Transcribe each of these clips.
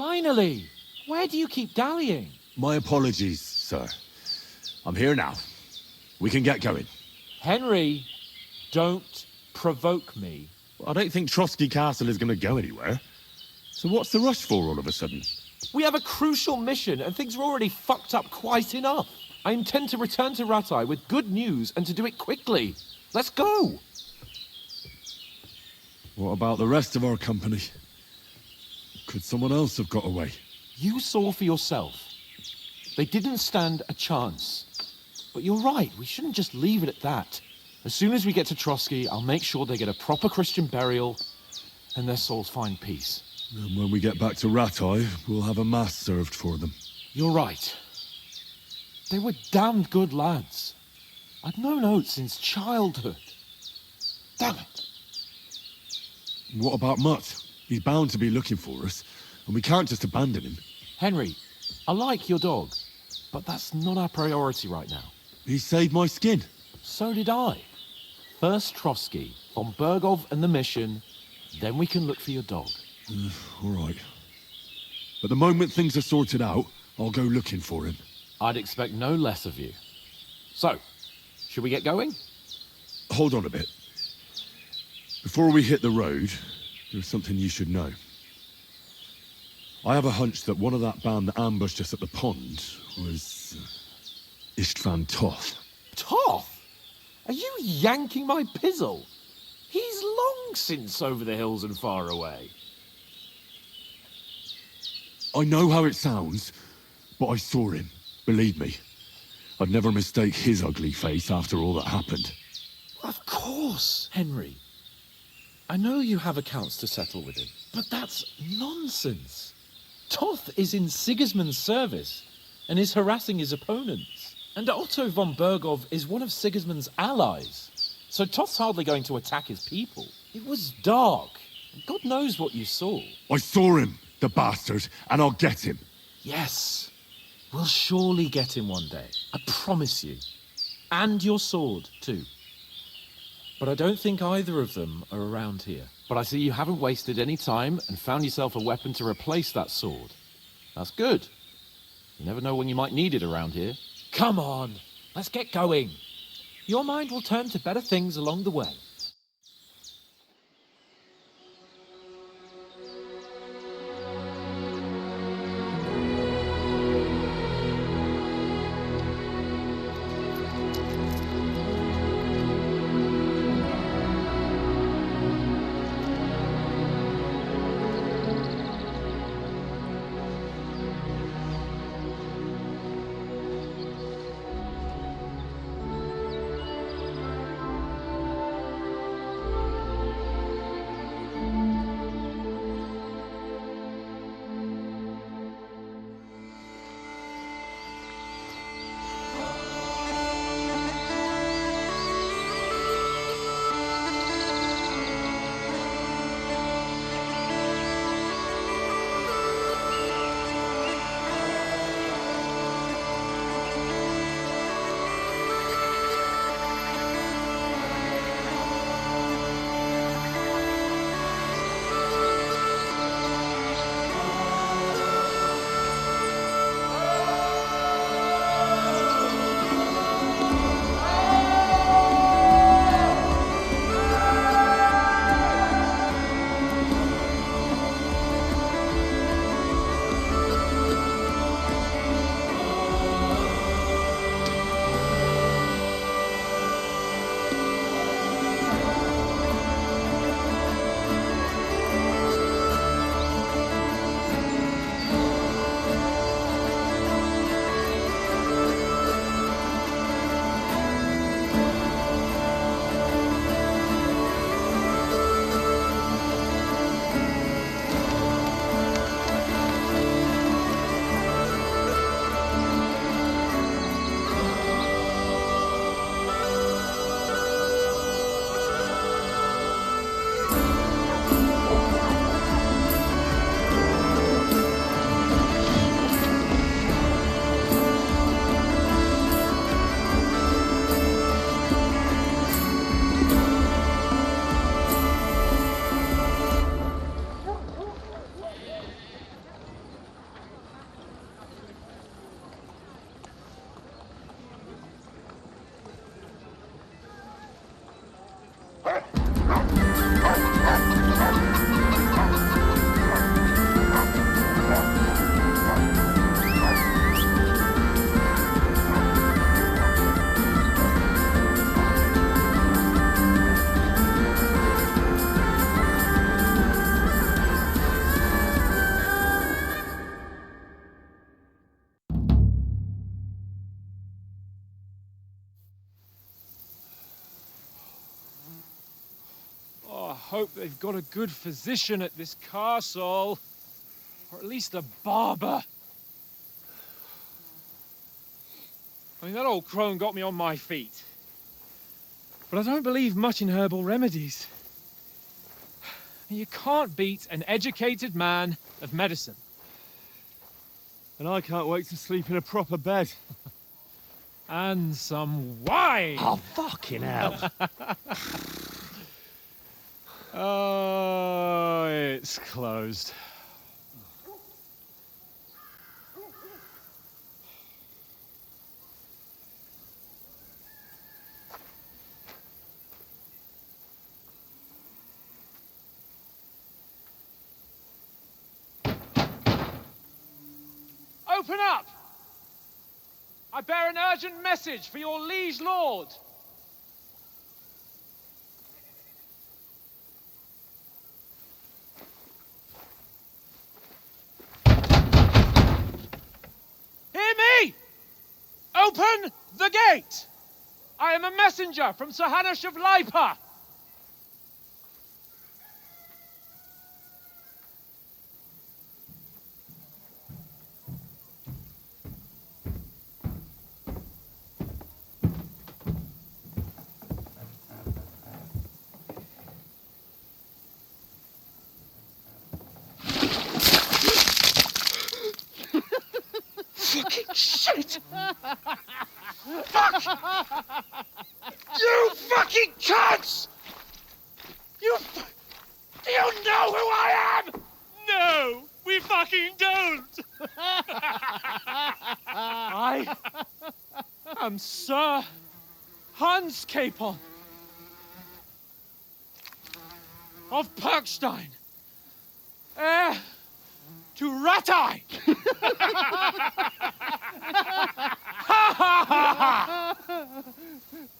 Finally! Where do you keep dallying? My apologies, sir. I'm here now. We can get going. Henry, don't provoke me. I don't think Trotsky Castle is going to go anywhere. So what's the rush for all of a sudden? We have a crucial mission, and things are already fucked up quite enough. I intend to return to Ratai with good news, and to do it quickly. Let's go! What about the rest of our company? Could someone else have got away? You saw for yourself. They didn't stand a chance. But you're right, we shouldn't just leave it at that. As soon as we get to Trotsky, I'll make sure they get a proper Christian burial, and their souls find peace. And when we get back to Ratai, we'll have a mass served for them. You're right. They were damned good lads. I'd known Oates since childhood. Damn it. What about Mutt? He's bound to be looking for us, and we can't just abandon him. Henry, I like your dog, but that's not our priority right now. He saved my skin. So did I. First Trotsky, von Bergov and the mission, then we can look for your dog. All right. But the moment things are sorted out, I'll go looking for him. I'd expect no less of you. So, should we get going? Hold on a bit. Before we hit the road, there's something you should know. I have a hunch that one of that band that ambushed us at the pond was Istvan Toth. Toth? Are you yanking my pizzle? He's long since over the hills and far away. I know how it sounds, but I saw him. Believe me. I'd never mistake his ugly face after all that happened. Of course, Henry. I know you have accounts to settle with him, but that's nonsense. Toth is in Sigismund's service and is harassing his opponents. And Otto von Bergov is one of Sigismund's allies. So Toth's hardly going to attack his people. It was dark. God knows what you saw. I saw him, the bastard, and I'll get him. Yes. We'll surely get him one day. I promise you. And your sword, too. But I don't think either of them are around here. But I see you haven't wasted any time and found yourself a weapon to replace that sword. That's good. You never know when you might need it around here. Come on, let's get going. Your mind will turn to better things along the way. hope they've got a good physician at this castle. Or at least a barber. I mean, that old crone got me on my feet. But I don't believe much in herbal remedies. You can't beat an educated man of medicine. And I can't wait to sleep in a proper bed. And some wine! Oh, fucking hell. Oh, it's closed. Open up! I bear an urgent message for your liege lord. Hear me! Open the gate! I am a messenger from Sir Hanush of Lipa. Fucking shit! Fuck! You fucking cunts! Do you know who I am? No, we fucking don't! I am Sir Hans Capon of Perkstein, heir to Ratai!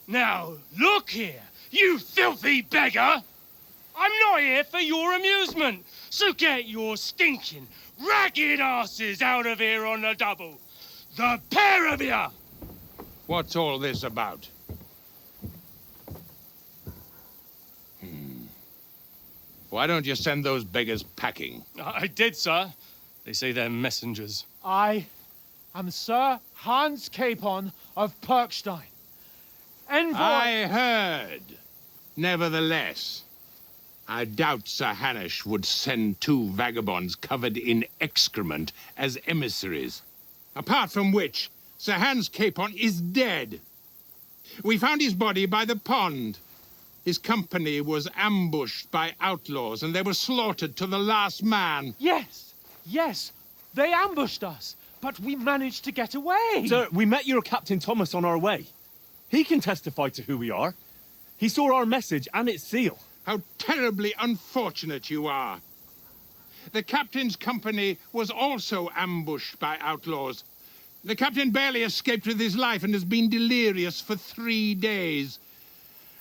Now, look here, you filthy beggar! I'm not here for your amusement, so get your stinking, ragged asses out of here on the double. The pair of you! What's all this about? Why don't you send those beggars packing? I did, sir. They say they're messengers. I am Sir Hans Capon of Perkstein. Envoy... I heard. Nevertheless, I doubt Sir Hanush would send two vagabonds covered in excrement as emissaries. Apart from which, Sir Hans Capon is dead. We found his body by the pond. His company was ambushed by outlaws, and they were slaughtered to the last man. Yes, yes, they ambushed us, but we managed to get away. Sir, we met your Captain Thomas on our way. He can testify to who we are. He saw our message and its seal. How terribly unfortunate you are. The captain's company was also ambushed by outlaws. The captain barely escaped with his life and has been delirious for 3 days.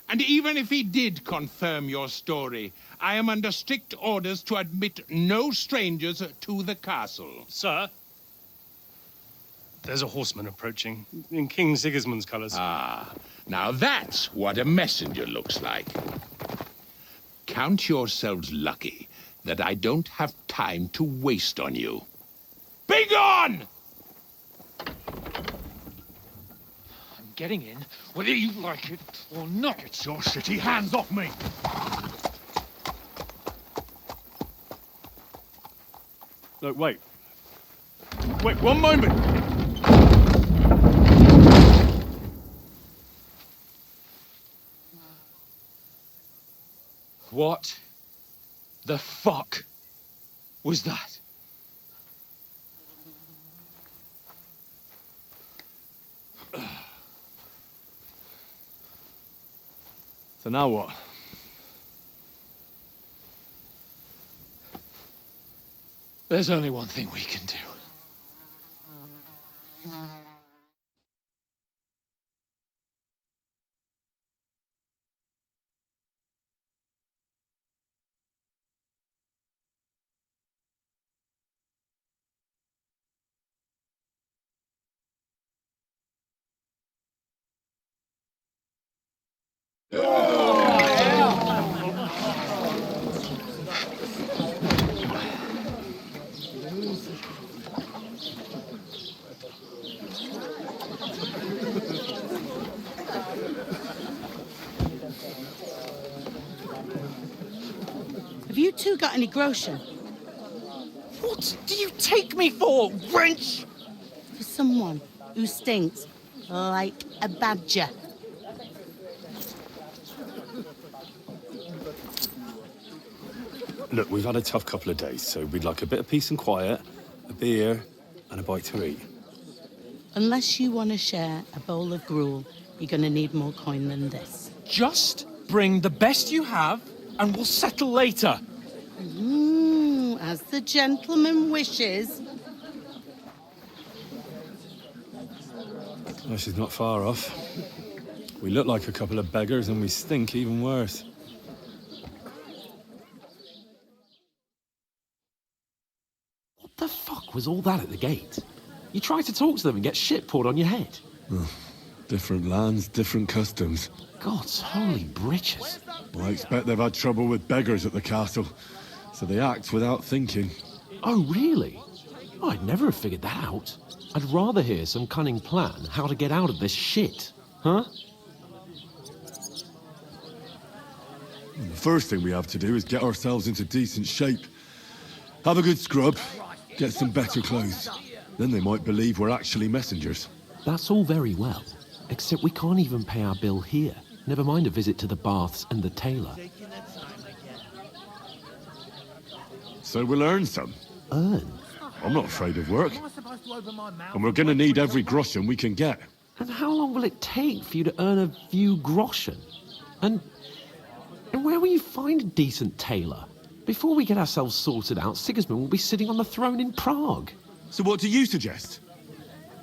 And even if he did confirm your story, I am under strict orders to admit no strangers to the castle. Sir, there's a horseman approaching in King Sigismund's colours. Ah, now that's what a messenger looks like. Count yourselves lucky that I don't have time to waste on you. Be gone! I'm getting in, whether you like it or not. It's your shitty hands off me! Look, wait. Wait, one moment! What the fuck was that? So now what? There's only one thing we can do. got any groschen? What do you take me for, wench? For someone who stinks like a badger. Look, we've had a tough couple of days, so we'd like a bit of peace and quiet, a beer, and a bite to eat. Unless you want to share a bowl of gruel, you're going to need more coin than this. Just bring the best you have, and we'll settle later. As the gentleman wishes. Well, she's not far off. We look like a couple of beggars, and we stink even worse. What the fuck was all that at the gate? You tried to talk to them and get shit poured on your head. Different lands, different customs. God's holy britches. I expect they've had trouble with beggars at the castle, so they act without thinking. Oh, really? Oh, I'd never have figured that out. I'd rather hear some cunning plan how to get out of this shit. Huh? The first thing we have to do is get ourselves into decent shape. Have a good scrub, get some better clothes. Then they might believe we're actually messengers. That's all very well, except we can't even pay our bill here. Never mind a visit to the baths and the tailor. So we'll earn some. Earn? I'm not afraid of work. And we're gonna need every groschen we can get. And how long will it take for you to earn a few groschen? And where will you find a decent tailor? Before we get ourselves sorted out, Sigismund will be sitting on the throne in Prague. So what do you suggest?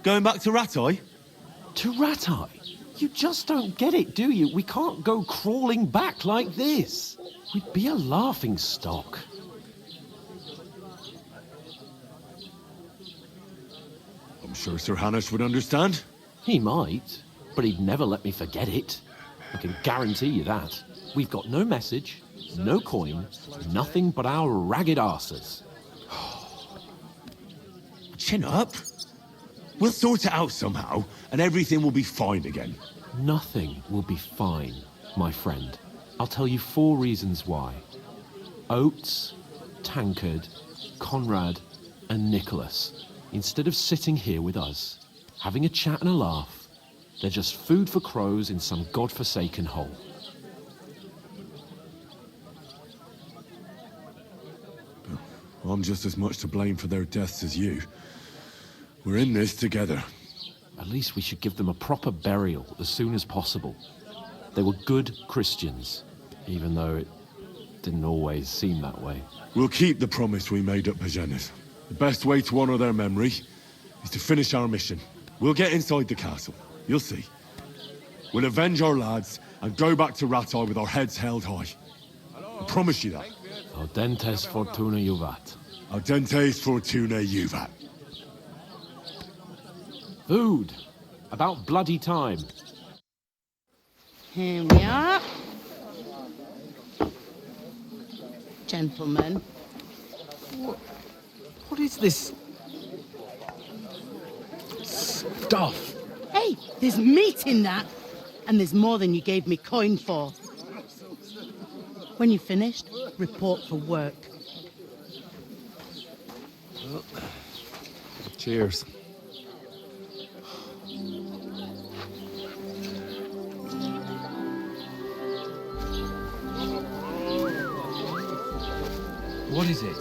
Going back to Ratai? To Ratai? You just don't get it, do you? We can't go crawling back like this. We'd be a laughing stock. I'm sure Sir Hanush would understand. He might, but he'd never let me forget it. I can guarantee you that. We've got no message, no coin, nothing but our ragged arses. Chin up. We'll sort it out somehow, and everything will be fine again. Nothing will be fine, my friend. I'll tell you 4 reasons why. Oates, Tankard, Conrad, and Nicholas, instead of sitting here with us, having a chat and a laugh, they're just food for crows in some godforsaken hole. I'm just as much to blame for their deaths as you. We're in this together. At least we should give them a proper burial as soon as possible. They were good Christians, even though it didn't always seem that way. We'll keep the promise we made at Pagenes. The best way to honor their memory is to finish our mission. We'll get inside the castle. You'll see. We'll avenge our lads and go back to Ratai with our heads held high. I promise you that. Audentes fortuna juvat. Audentes fortuna juvat. Food. About bloody time. Here we are. Gentlemen. What is this stuff? Hey, there's meat in that. And there's more than you gave me coin for. When you're finished, report for work. Cheers. What is it?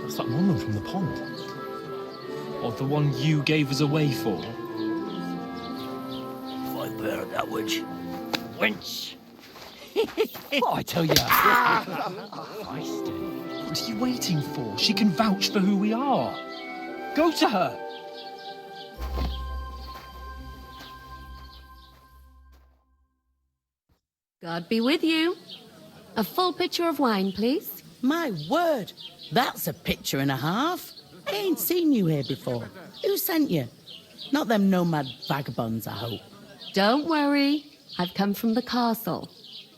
It's that woman from the pond. Or the one you gave us away for? I bear that witch. Wench! What I tell you? Feisty. What are you waiting for? She can vouch for who we are. Go to her. God be with you. A full pitcher of wine, please. My word, that's a picture and a half. I ain't seen you here before. Who sent you? Not them nomad vagabonds, I hope. Don't worry. I've come from the castle.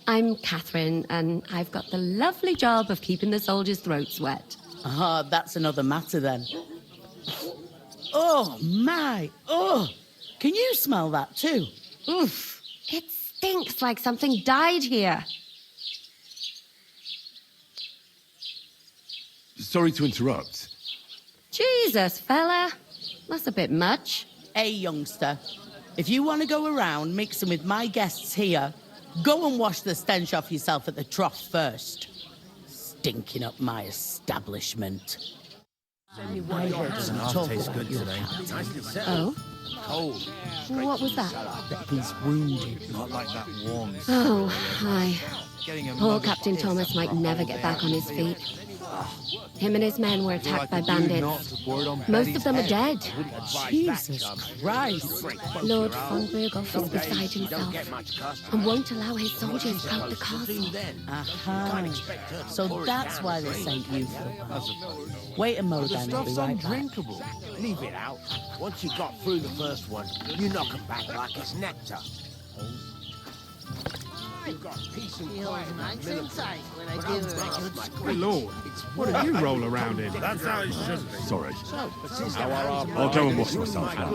I'm Catherine, and I've got the lovely job of keeping the soldiers' throats wet. Ah, that's another matter then. Oh, my. Oh, can you smell that too? Oof. It stinks like something died here. Sorry to interrupt. Jesus, fella. That's a bit much. Hey, youngster. If you want to go around mixing with my guests here, go and wash the stench off yourself at the trough first. Stinking up my establishment. I heard some talk about your captain. Oh? Cold. What was that? That he's wounded. Not like that warm. Oh, hi. Getting a Poor mug of Captain piss. Thomas might never get back on his feet. Him and his men were attacked by bandits. Most of them are dead. Jesus Christ. Lord von Berghoff is beside himself and won't allow his soldiers out the castle. Aha. So that's why they sent you for a while. Wait a mo then, I'll be right back. Undrinkable. Leave it out. Once you got through the first one, you knock 'em back like it's nectar. You've got peace and quiet in that military. My lord, what did you roll around in? That's how it should be. Sorry. Since I'll go and wash myself now.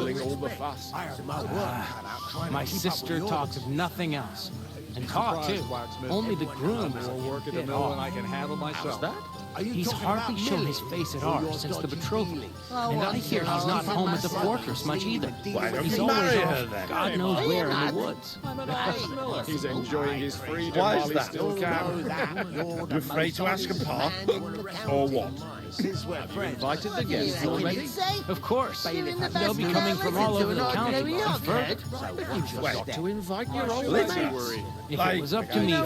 My sister talks of nothing else. And talk, too. Only the groom is work at the mill and I can handle myself. that? He's hardly shown his face at ours since the betrothal. And I hear he's not home at the fortress much either. Why don't He's you always marry her off, then? God knows where in the woods. He's enjoying his freedom Why while is he that? still can. You afraid to ask him, Pa? Or what? Invited the guests already? Of course. They'll be coming from all over the county. And further. Got to invite your old Listen. If it was up to me, Fred,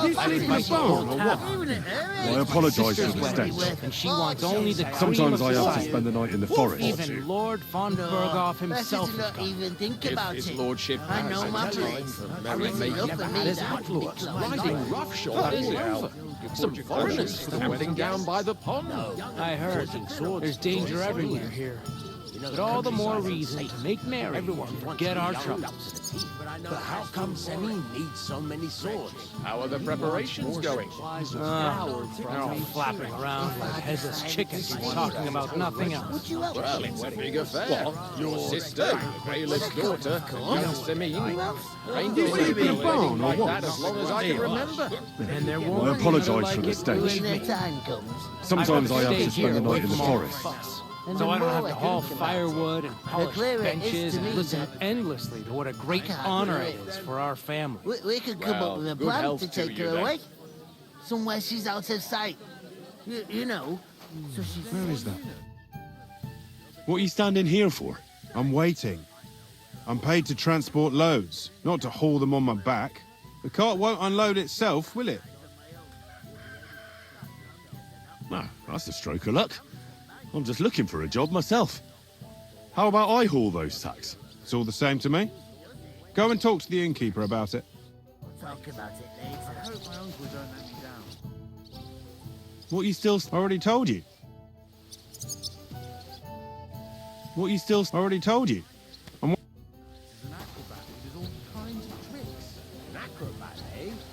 You I'd sleep invite the alone, whole or town. I apologise for the stench. And she wants only the cream Sometimes of I have to society. spend the night in the forest. Even Lord von Berghoff himself is not gone. even think If about his it. lordship I has know a my time place. for I merry really making, love never the had his meat. influence. Like Riding roughshod all over. Some foreigners stamping down by the pond. I heard. There's danger everywhere here. But all the more reason to make merry and forget our troubles. But how come Semi needs so many swords? How are the preparations going? They're all flapping around like headless chickens, talking about nothing else. Well, it's a big affair. Your sister, the bailiff's daughter, young Semine, reigned in a barn like that as long as I can remember. And there I won't apologise for the When stench. their time comes. Sometimes I have to stay spend the here night in the from all forest. fuss. And So the I don't more have I to haul think about firewood and polish clearer it is benches to and me listen that- endlessly to what a great can't honor do it it. is for our family. We could come Well, up with a good plan health to to take you her then. away. Somewhere she's out of sight. You know. So she's Where is that? What are you standing here for? I'm waiting. I'm paid to transport loads, not to haul them on my back. The cart won't unload itself, will it? Ah, that's a stroke of luck. I'm just looking for a job myself. How about I haul those sacks? It's all the same to me. Go and talk to the innkeeper about it. We'll talk about it later. What you still... I already told you. What you still... I already told you.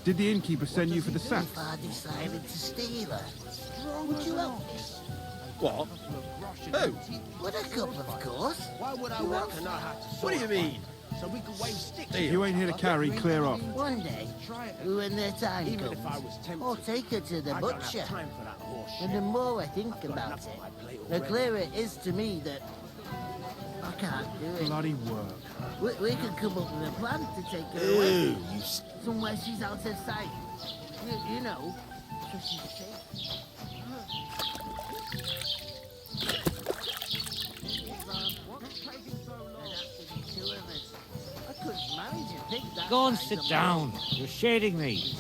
Did the innkeeper send you for the sack? If I decided to steal her, would you help me? What? Who? With a cup, of course. Why would I want to know how to What do you mean? So we could wave sticks. If you ain't here to carry, clear off. One day, when their time comes, I'll take her to the butcher. And the more I think about it, the clearer it is to me that I can't do it. Bloody work. We could come up with a plan to take her away. Somewhere she's out of sight. You know, so she's safe. Go and sit down. You're shading me.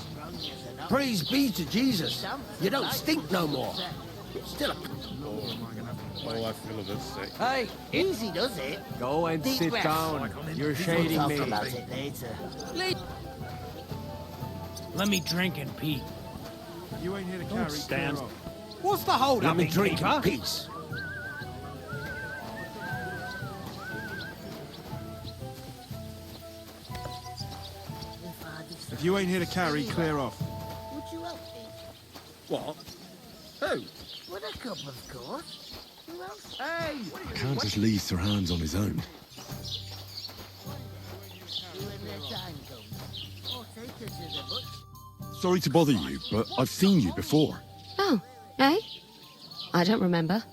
Praise be to Jesus. You don't stink no more. Still a... Oh, I feel a bit sick. Hey, easy does it. Go and Deep sit breath. down. You're We'll shading talk me. about it later. Let me drink in peace. You ain't here to carry, stand. clear off. What's the hold Let up, me drink in innkeeper? peace. If you ain't here to carry, clear off. Would you help me? What? Who? With a cup, of course. Who else? Hey! Can't just leave Sir Hans on his own. When their time comes, I'll take her to the butcher. Sorry to bother you, but I've seen you before. Oh, eh? I don't remember.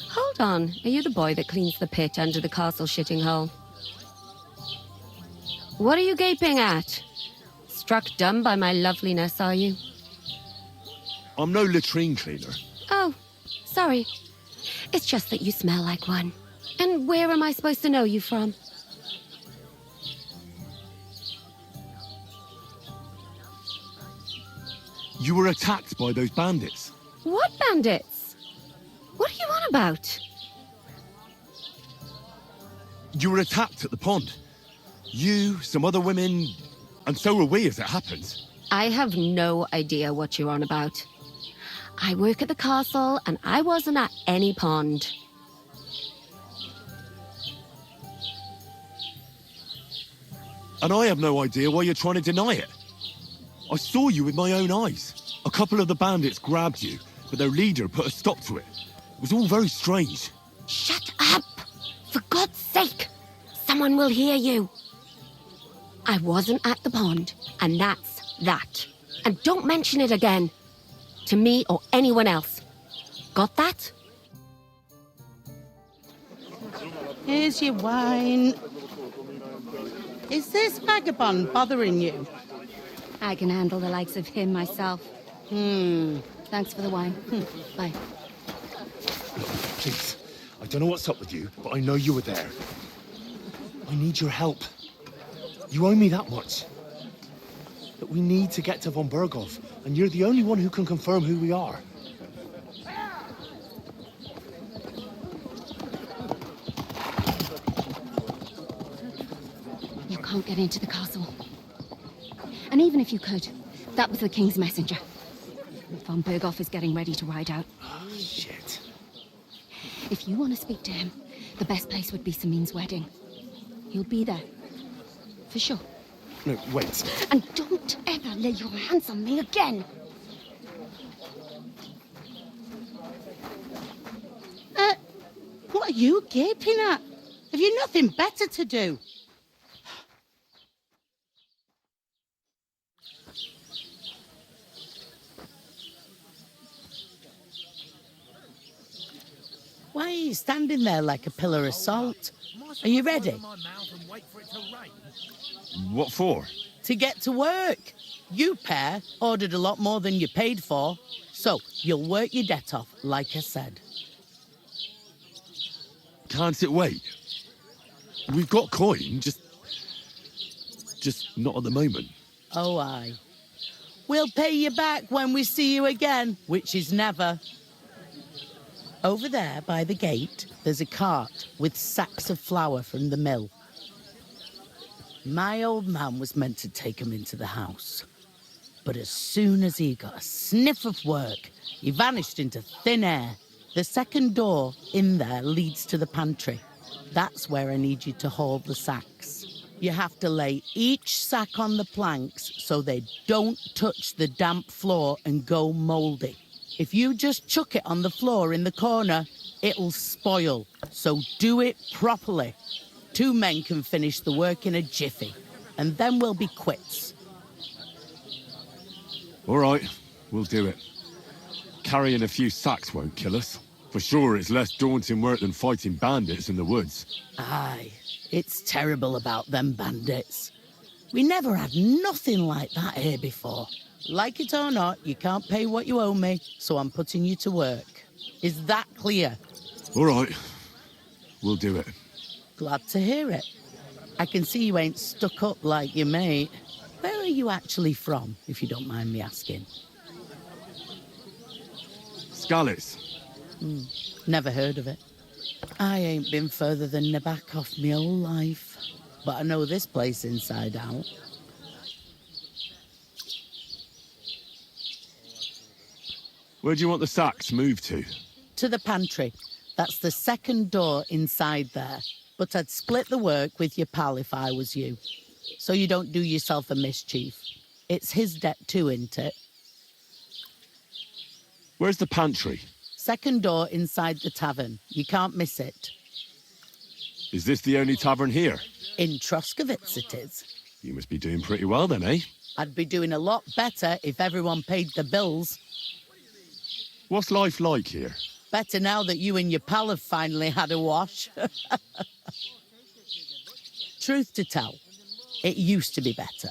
Hold on, are you the boy that cleans the pit under the castle shitting hole? What are you gaping at? Struck dumb by my loveliness, are you? I'm no latrine cleaner. Oh, sorry. It's just that you smell like one. And where am I supposed to know you from? You were attacked by those bandits. What bandits? What are you on about? You were attacked at the pond. You, some other women, and so were we as it happened. I have no idea what you're on about. I work at the castle, and I wasn't at any pond. And I have no idea why you're trying to deny it. I saw you with my own eyes. A couple of the bandits grabbed you, but their leader put a stop to it. It was all very strange. Shut up! For God's sake! Someone will hear you. I wasn't at the pond, and that's that. And don't mention it again. To me or anyone else. Got that? Here's your wine. Is this vagabond bothering you? I can handle the likes of him myself. Thanks for the wine. Bye. Please, I don't know what's up with you, but I know you were there. I need your help. You owe me that much. But we need to get to von Berghoff, and you're the only one who can confirm who we are. You can't get into the castle. And even if you could, that was the King's messenger. Von Berghoff is getting ready to ride out. Oh, shit. If you want to speak to him, the best place would be Samin's wedding. He'll be there. For sure. No, wait. And don't ever lay your hands on me again. What are you gaping at? Have you nothing better to do? Why are you standing there like a pillar of salt? Are you ready? What for? To get to work. You pair ordered a lot more than you paid for, so you'll work your debt off, like I said. Can't it wait? We've got coin, just not at the moment. Oh, aye. We'll pay you back when we see you again, which is never. Over there, by the gate, there's a cart with sacks of flour from the mill. My old man was meant to take 'em into the house. But as soon as he got a sniff of work, he vanished into thin air. The second door in there leads to the pantry. That's where I need you to haul the sacks. You have to lay each sack on the planks so they don't touch the damp floor and go mouldy. If you just chuck it on the floor in the corner, it'll spoil. So do it properly. 2 men can finish the work in a jiffy, and then we'll be quits. All right, we'll do it. Carrying a few sacks won't kill us. For sure, it's less daunting work than fighting bandits in the woods. Aye, it's terrible about them bandits. We never had nothing like that here before. Like it or not, you can't pay what you owe me, so I'm putting you to work. Is that clear? All right, we'll do it. Glad to hear it. I can see you ain't stuck up like your mate. Where are you actually from, if you don't mind me asking? Scallis. Never heard of it. I ain't been further than Nabakov my whole life, but I know this place inside out. Where do you want the sacks moved to? To the pantry. That's the second door inside there. But I'd split the work with your pal if I was you. So you don't do yourself a mischief. It's his debt too, isn't it? Where's the pantry? Second door inside the tavern. You can't miss it. Is this the only tavern here? In Troskovitz it is. You must be doing pretty well then, eh? I'd be doing a lot better if everyone paid the bills. What's life like here? Better now that you and your pal have finally had a wash. Truth to tell, it used to be better.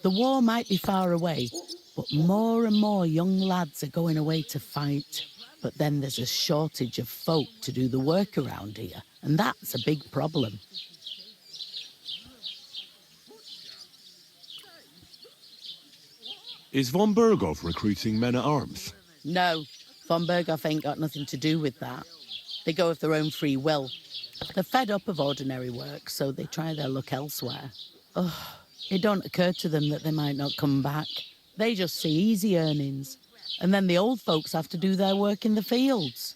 The war might be far away, but more and more young lads are going away to fight. But then there's a shortage of folk to do the work around here, and that's a big problem. Is von Berghoff recruiting men-at-arms? No, von Berghoff ain't got nothing to do with that. They go of their own free will. They're fed up of ordinary work, so they try their luck elsewhere. Ugh, it don't occur to them that they might not come back. They just see easy earnings. And then the old folks have to do their work in the fields.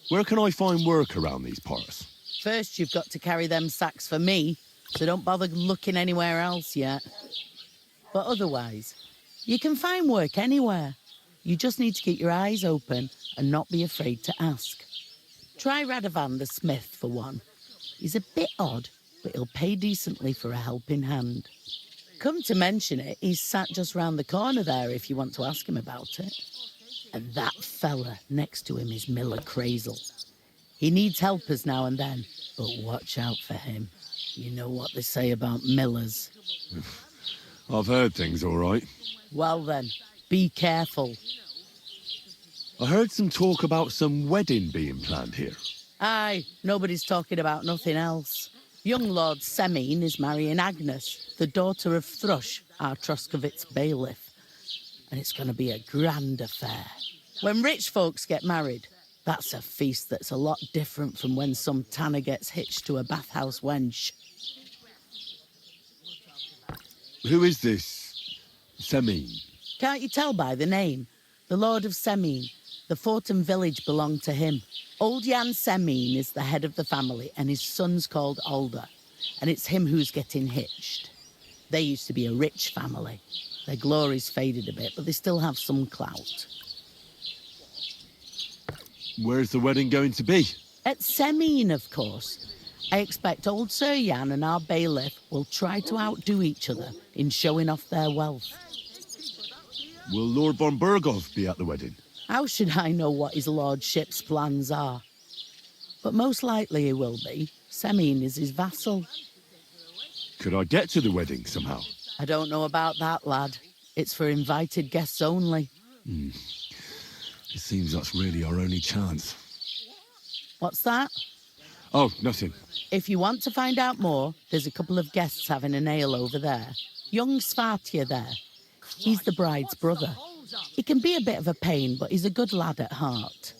Where can I find work around these parts? First, you've got to carry them sacks for me, so don't bother looking anywhere else yet. But otherwise, you can find work anywhere. You just need to keep your eyes open and not be afraid to ask. Try Radovan the smith for one. He's a bit odd, but he'll pay decently for a helping hand. Come to mention it, he's sat just round the corner there if you want to ask him about it. And that fella next to him is Miller Crazel. He needs helpers now and then, but watch out for him. You know what they say about Millers. I've heard things all right. Well then, be careful. I heard some talk about some wedding being planned here. Aye, nobody's talking about nothing else. Young Lord Semine is marrying Agnes, the daughter of Thrush, our Troskovitz bailiff. And it's going to be a grand affair. When rich folks get married, that's a feast that's a lot different from when some tanner gets hitched to a bathhouse wench. Who is this Semine? Can't you tell by the name? The Lord of Semine. The fort and village belong to him. Old Jan Semine is the head of the family, and his son's called Alder. And it's him who's getting hitched. They used to be a rich family. Their glory's faded a bit, but they still have some clout. Where's the wedding going to be? At Semine, of course. I expect old Sir Jan and our bailiff will try to outdo each other in showing off their wealth. Will Lord von Berghoff be at the wedding? How should I know what his lordship's plans are? But most likely he will be. Semine is his vassal. Could I get to the wedding somehow? I don't know about that, lad. It's for invited guests only. It seems that's really our only chance. What's that? Oh, nothing. If you want to find out more, there's a couple of guests having an ale over there. Young Svartje there. He's the bride's brother. He can be a bit of a pain, but he's a good lad at heart.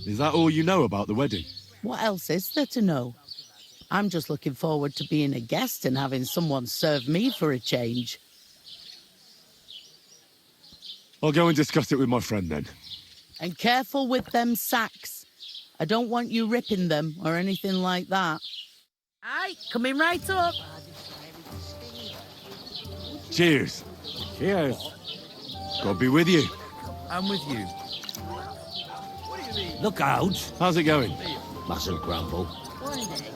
Is that all you know about the wedding? What else is there to know? I'm just looking forward to being a guest and having someone serve me for a change. I'll go and discuss it with my friend then. And careful with them sacks. I don't want you ripping them or anything like that. Aye, coming right up. Cheers. Cheers. God be with you. I'm with you. Look out. How's it going? Mustn't grumble. One day,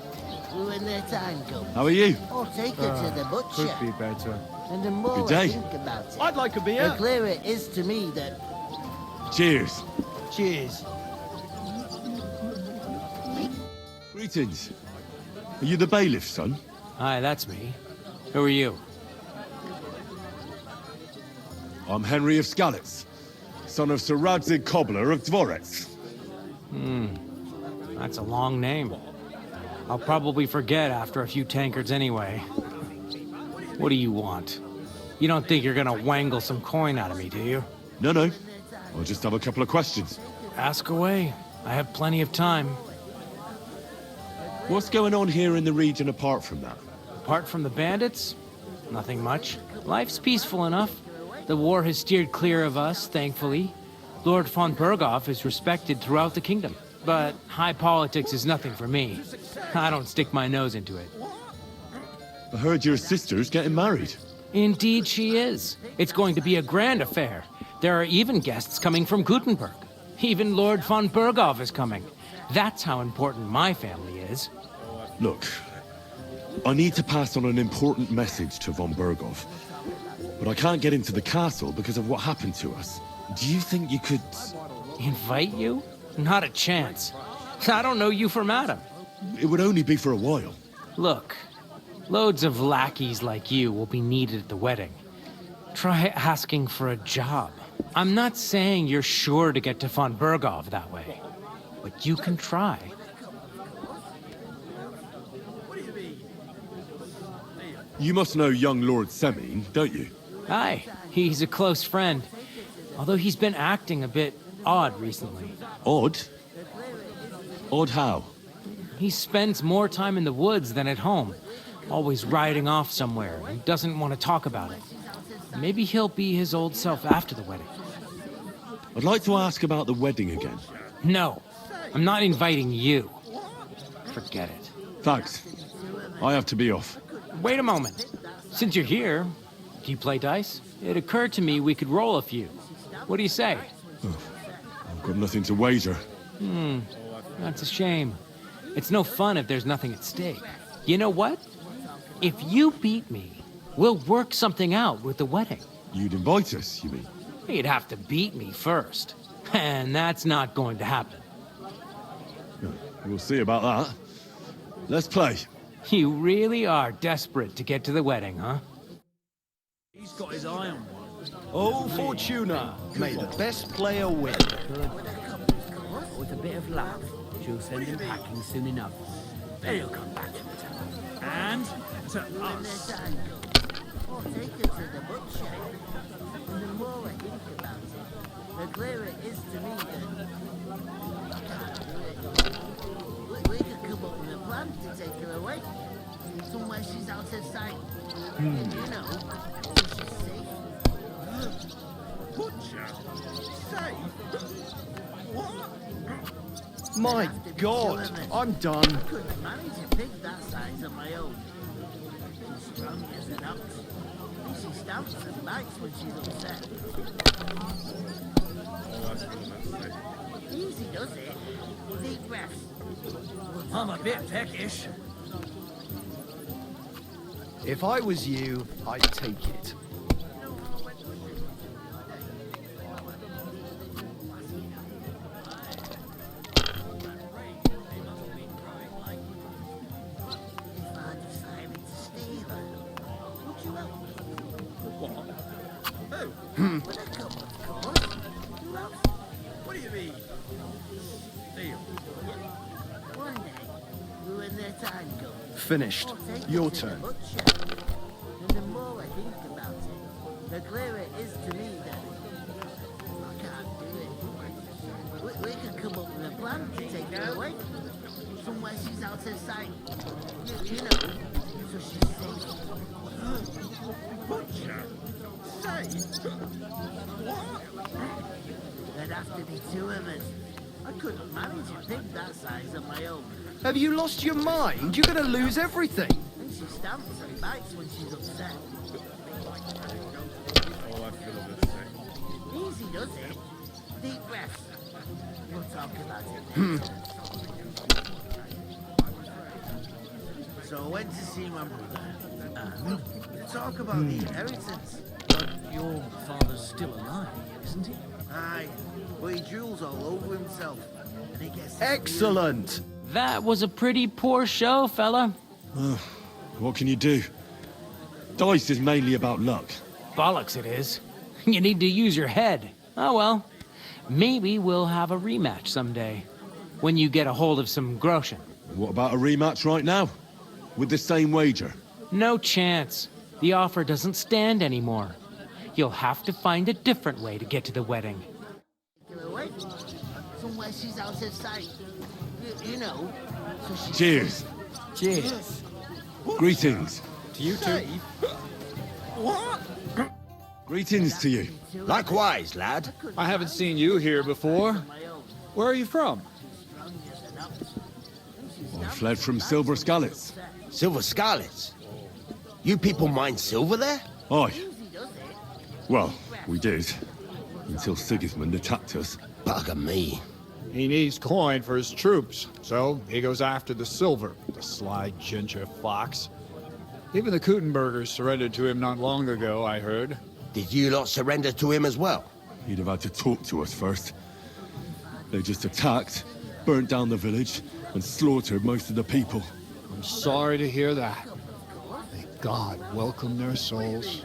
when their time comes, How are you? I'll take her to the butcher. Could be better. And the more Good day. I think about it, I'd like a beer. the clearer it is to me that Cheers. Cheers. Greetings. Are you the bailiff's son? Hi, that's me. Who are you? I'm Henry of Skalitz, son of Sir Radzig Cobbler of Dvorets. That's a long name. I'll probably forget after a few tankards anyway. What do you want? You don't think you're gonna wangle some coin out of me, do you? No. I'll just have a couple of questions. Ask away. I have plenty of time. What's going on here in the region apart from that? Apart from the bandits, nothing much. Life's peaceful enough. The war has steered clear of us, thankfully. Lord von Berghoff is respected throughout the kingdom. But high politics is nothing for me. I don't stick my nose into it. I heard your sister's getting married. Indeed she is. It's going to be a grand affair. There are even guests coming from Gutenberg. Even Lord von Berghoff is coming. That's how important my family is. Look, I need to pass on an important message to von Berghoff. but I can't get into the castle because of what happened to us. Do you think you could... Invite you? Not a chance. I don't know you from Adam. It would only be for a while. Look, loads of lackeys like you will be needed at the wedding. Try asking for a job. I'm not saying you're sure to get to von Berghoff that way, but you can try. You must know young Lord Semine, don't you? Aye, he's a close friend. Although he's been acting a bit odd recently. Odd? Odd how? He spends more time in the woods than at home, always riding off somewhere and doesn't want to talk about it. Maybe he'll be his old self after the wedding. I'd like to ask about the wedding again. No, I'm not inviting you. Forget it. Thanks. I have to be off. Wait a moment. Since you're here, do you play dice? It occurred to me we could roll a few. What do you say? I've got nothing to wager. That's a shame. It's no fun if there's nothing at stake. You know what? If you beat me, we'll work something out with the wedding. You'd invite us, you mean? You'd have to beat me first. And that's not going to happen. We'll see about that. Let's play. You really are desperate to get to the wedding, huh? He's got his eye on one. Oh, Fortuna! May the best player win. With a bit of luck, she'll send him packing soon enough. Then he'll come back to the town. And to us. Oh, take her to the butcher. And the more I think about it, the clearer it is to me that I can't do it. We could come up with a plan to take her away. Somewhere she's out of sight. You know, so she's safe. Butcher? Safe? What? My God, I'm done. I couldn't manage a pig that size on my own. She's strong as an ox. She stamps and bites when she's upset. Easy does it. Deep breaths. I'm a bit peckish. If I was you, I'd take it. What do you mean? Deal. One day, when their time comes. Finished. Your turn. And the more I think about it, the clearer it is to me that I can't do it. We could come up with a plan to take her away. Somewhere she's out of sight. You know, so she's safe. Butcher? Safe? What? There'd have to be two of us. I couldn't manage a pig that size on my own. Have you lost your mind? You're gonna lose everything. And she stamps and bites when she's upset. Easy does it. Deep breaths. We'll talk about it. So I went to see my brother. To talk about the inheritance. But your father's still alive, isn't he? Aye, but he drools all over himself. And he gets... Excellent! That was a pretty poor show, fella. What can you do? Dice is mainly about luck. Bollocks it is. You need to use your head. Oh well. Maybe we'll have a rematch someday. When you get a hold of some groschen. What about a rematch right now? With the same wager? No chance. The offer doesn't stand anymore. You'll have to find a different way to get to the wedding. Away. Somewhere she's out of sight. You know, so she's... Cheers. Cheers. Greetings. To you too. What? Greetings to you. Likewise, lad. I haven't seen you here before. Where are you from? I fled from Silver Scalets. Silver Scarlets? You people mine silver there? Aye. Well, we did. Until Sigismund attacked us. Bugger me. He needs coin for his troops, so he goes after the silver, the sly ginger fox. Even the Kuttenbergers surrendered to him not long ago, I heard. Did you lot surrender to him as well? He'd have had to talk to us first. They just attacked, burnt down the village, and slaughtered most of the people. I'm sorry to hear that. May God welcome their souls.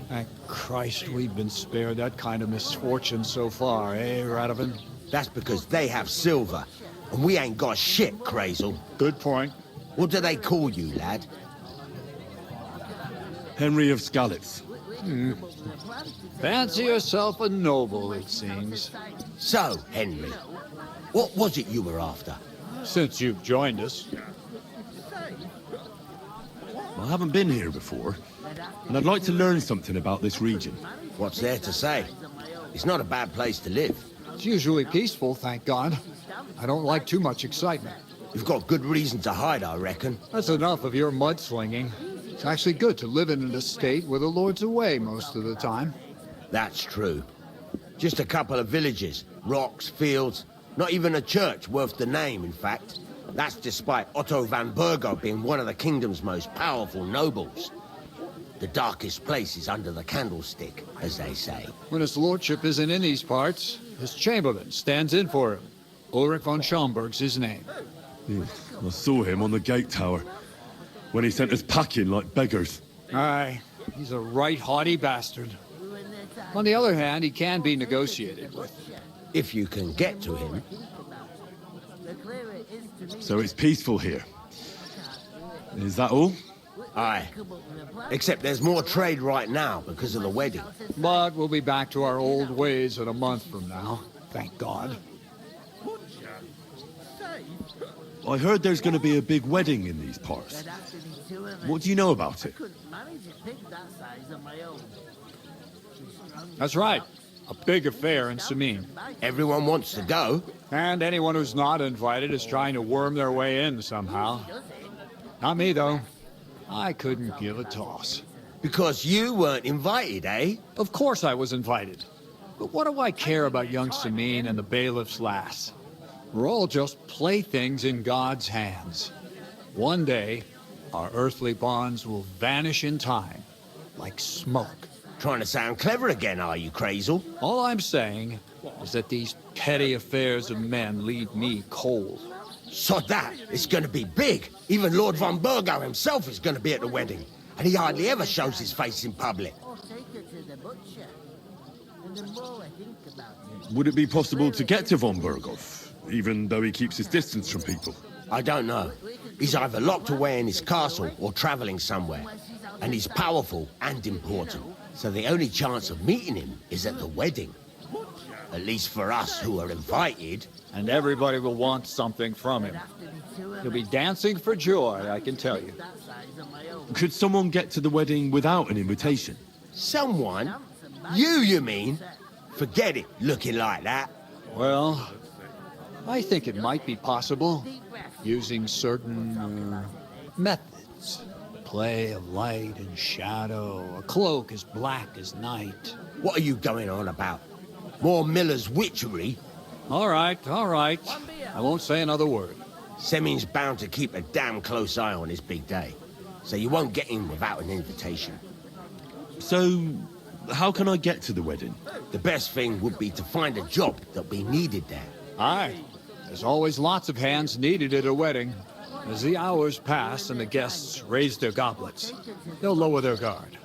Thank Christ we've been spared that kind of misfortune so far, eh, Radovan? That's because they have silver, and we ain't got shit, Crazel. Good point. What do they call you, lad? Henry of Skalitz. Fancy yourself a noble, it seems. So, Henry, what was it you were after? Since you've joined us. I haven't been here before, and I'd like to learn something about this region. What's there to say? It's not a bad place to live. It's usually peaceful, thank God. I don't like too much excitement. You've got good reason to hide, I reckon. That's enough of your mudslinging. It's actually good to live in an estate where the Lord's away most of the time. That's true. Just a couple of villages, rocks, fields, not even a church worth the name, in fact. That's despite Otto van Burgo being one of the kingdom's most powerful nobles. The darkest place is under the candlestick, as they say. When his lordship isn't in these parts, his chamberlain stands in for him. Ulrich von Schaumburg's his name. I saw him on the gate tower, when he sent us packing like beggars. Aye, he's a right haughty bastard. On the other hand, he can be negotiated with. If you can get to him. So it's peaceful here. Is that all? Aye. Except there's more trade right now because of the wedding. But we'll be back to our old ways in a month from now. Thank God. I heard there's going to be a big wedding in these parts. What do you know about it? That's right. A big affair in Samin. Everyone wants to go. And anyone who's not invited is trying to worm their way in somehow. Not me, though. I couldn't give a toss. Because you weren't invited, eh? Of course I was invited. But what do I care about young Samin and the bailiff's lass? We're all just playthings in God's hands. One day, our earthly bonds will vanish in time, like smoke. Trying to sound clever again, are you, Crazel? All I'm saying is that these petty affairs of men leave me cold. Sod that! It's gonna be big! Even Lord von Burgo himself is gonna be at the wedding. And he hardly ever shows his face in public. Would it be possible to get to von Burgov, even though he keeps his distance from people? I don't know. He's either locked away in his castle or traveling somewhere. And he's powerful and important. So the only chance of meeting him is at the wedding. At least for us who are invited. And everybody will want something from him. He'll be dancing for joy, I can tell you. Could someone get to the wedding without an invitation? Someone? You mean? Forget it, looking like that. Well, I think it might be possible, using certain methods. Play of light and shadow, a cloak as black as night. What are you going on about? More Miller's witchery? All right. I won't say another word. Semin's bound to keep a damn close eye on his big day, so you won't get in without an invitation. So, how can I get to the wedding? The best thing would be to find a job that'll be needed there. Aye. There's always lots of hands needed at a wedding. As the hours pass and the guests raise their goblets, they'll lower their guard.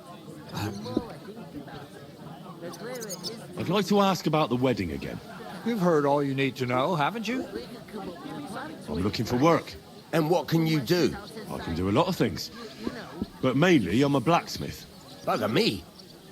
I'd like to ask about the wedding again. You've heard all you need to know, haven't you? I'm looking for work. And what can you do? I can do a lot of things. But mainly, I'm a blacksmith. Bugger me.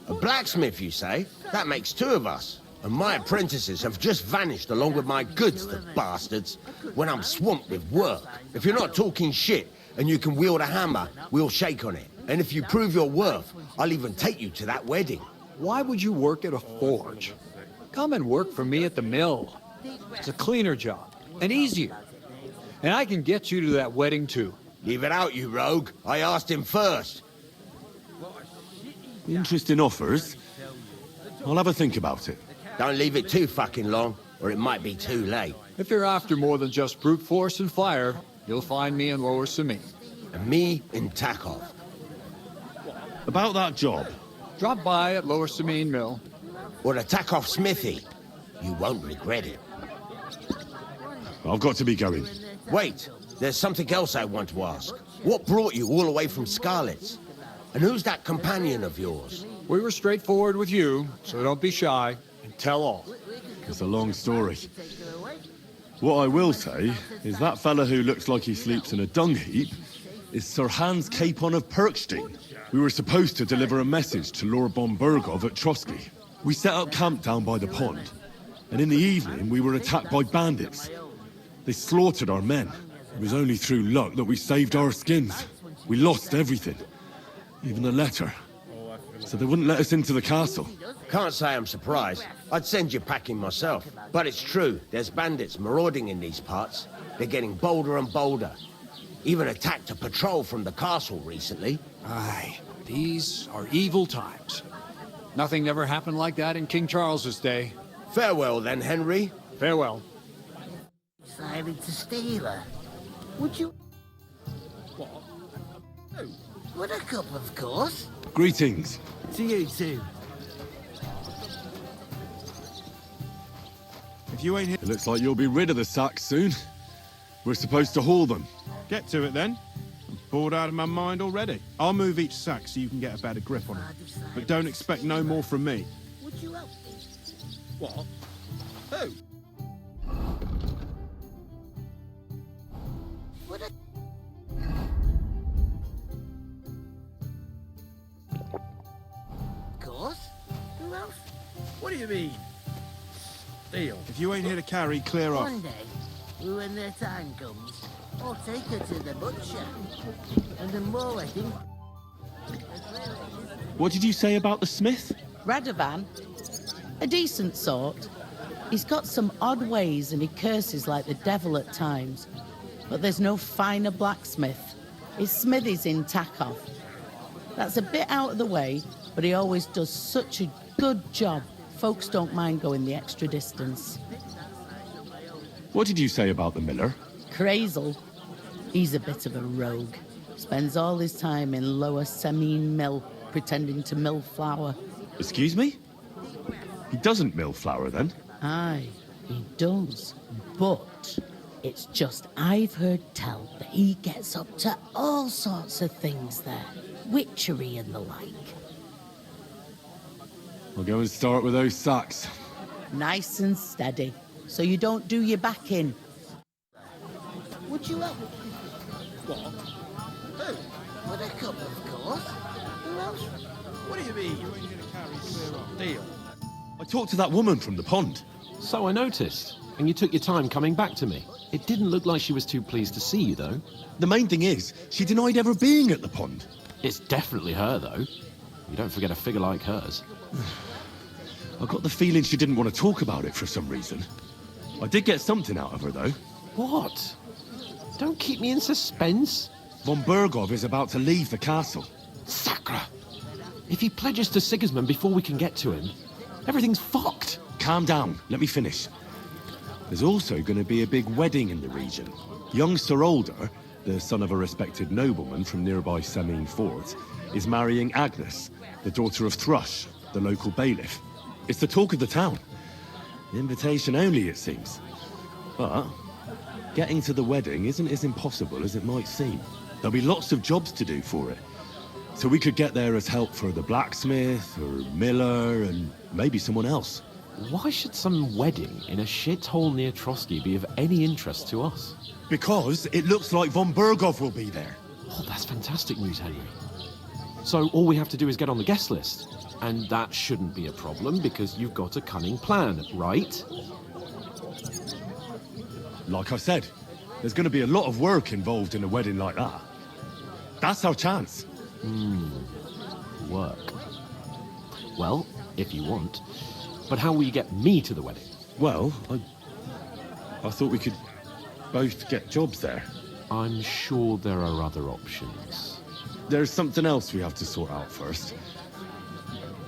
A blacksmith, you say? That makes two of us. And my apprentices have just vanished along with my goods, the bastards, when I'm swamped with work. If you're not talking shit and you can wield a hammer, we'll shake on it. And if you prove your worth, I'll even take you to that wedding. Why would you work at a forge? Come and work for me at the mill. It's a cleaner job, and easier. And I can get you to that wedding, too. Leave it out, you rogue. I asked him first. Interesting offers. I'll have a think about it. Don't leave it too fucking long, or it might be too late. If you're after more than just brute force and fire, you'll find me in Lower Samin. And me in Takov. About that job, Drop by at Lower Samine Mill. Or attack off Smithy. You won't regret it. I've got to be going. Wait, there's something else I want to ask. What brought you all the way from Scarlet's? And who's that companion of yours? We were straightforward with you, so don't be shy and tell all. It's a long story. What I will say is that fella who looks like he sleeps in a dung heap is Sir Hans Capon of Perkstein. We were supposed to deliver a message to Lord von Burgov at Trotsky. We set up camp down by the pond, and in the evening we were attacked by bandits. They slaughtered our men. It was only through luck that we saved our skins. We lost everything, even the letter. So they wouldn't let us into the castle. Can't say I'm surprised. I'd send you packing myself. But it's true, there's bandits marauding in these parts. They're getting bolder and bolder. Even attacked a patrol from the castle recently. Aye, these are evil times. Nothing ever happened like that in King Charles's day. Farewell then, Henry. Farewell. Decided to steal her. Would you... What? Oh. Would a cup, of course. Greetings. To you too. If you ain't here... It looks like you'll be rid of the sacks soon. We're supposed to haul them. Get to it then. I'm bored out of my mind already. I'll move each sack so you can get a better grip on it. But don't expect no more from me. Would you help me? What? Who? Would a... Of course. Who else? What do you mean? Steal? If you ain't here to carry, clear off. One day, when their time comes, I'll take her to the butcher. And the more I think... What did you say about the smith? Radovan, a decent sort. He's got some odd ways and he curses like the devil at times. But there's no finer blacksmith. His smithy's in Takov. That's a bit out of the way, but he always does such a good job. Folks don't mind going the extra distance. What did you say about the miller? Crazel. He's a bit of a rogue. Spends all his time in Lower Samine Mill, pretending to mill flour. Excuse me? He doesn't mill flour, then? Aye, he does. But it's just I've heard tell that he gets up to all sorts of things there. Witchery and the like. I'll go and start with those sacks. Nice and steady, so you don't do your back in. Would you help me? What? Who? Would a cup, of course. Who else? What do you mean? Steal? I talked to that woman from the pond. So I noticed. And you took your time coming back to me. It didn't look like she was too pleased to see you, though. The main thing is, she denied ever being at the pond. It's definitely her, though. You don't forget a figure like hers. I got the feeling she didn't want to talk about it for some reason. I did get something out of her, though. What? Don't keep me in suspense. Von Burgov is about to leave the castle. Sacra! If he pledges to Sigismund before we can get to him, everything's fucked. Calm down. Let me finish. There's also going to be a big wedding in the region. Young Sir Older, the son of a respected nobleman from nearby Samine Fort, is marrying Agnes, the daughter of Thrush, the local bailiff. It's the talk of the town. Invitation only, it seems. But getting to the wedding isn't as impossible as it might seem. There'll be lots of jobs to do for it. So we could get there as help for the blacksmith, or miller, and maybe someone else. Why should some wedding in a shithole near Trotsky be of any interest to us? Because it looks like von Burgov will be there. Oh, that's fantastic news, Henry. So all we have to do is get on the guest list. And that shouldn't be a problem because you've got a cunning plan, right? Like I said, there's going to be a lot of work involved in a wedding like that. That's our chance. Work. Well, if you want. But how will you get me to the wedding? Well, I thought we could both get jobs there. I'm sure there are other options. There's something else we have to sort out first.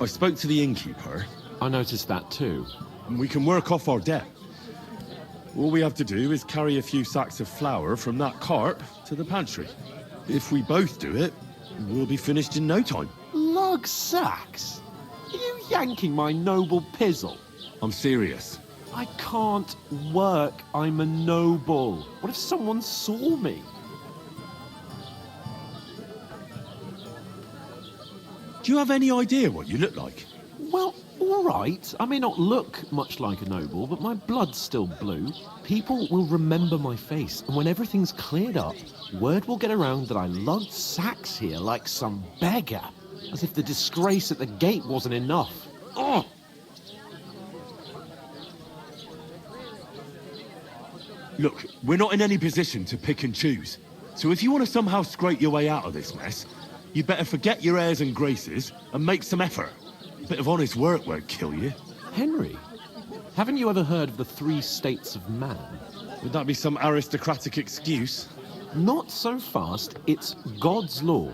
I spoke to the innkeeper. I noticed that too. And we can work off our debt. All we have to do is carry a few sacks of flour from that cart to the pantry. If we both do it, we'll be finished in no time. Lug sacks? yanking my noble pizzle? I'm serious. I can't work. I'm a noble. What if someone saw me? Do you have any idea what you look like? Well, all right. I may not look much like a noble, but my blood's still blue. People will remember my face, and when everything's cleared up, word will get around that I lugged sacks here like some beggar, as if the disgrace at the gate wasn't enough. Oh! Look, we're not in any position to pick and choose. So if you want to somehow scrape your way out of this mess, you better forget your airs and graces and make some effort. A bit of honest work won't kill you. Henry, haven't you ever heard of the 3 states of man? Would that be some aristocratic excuse? Not so fast. It's God's law.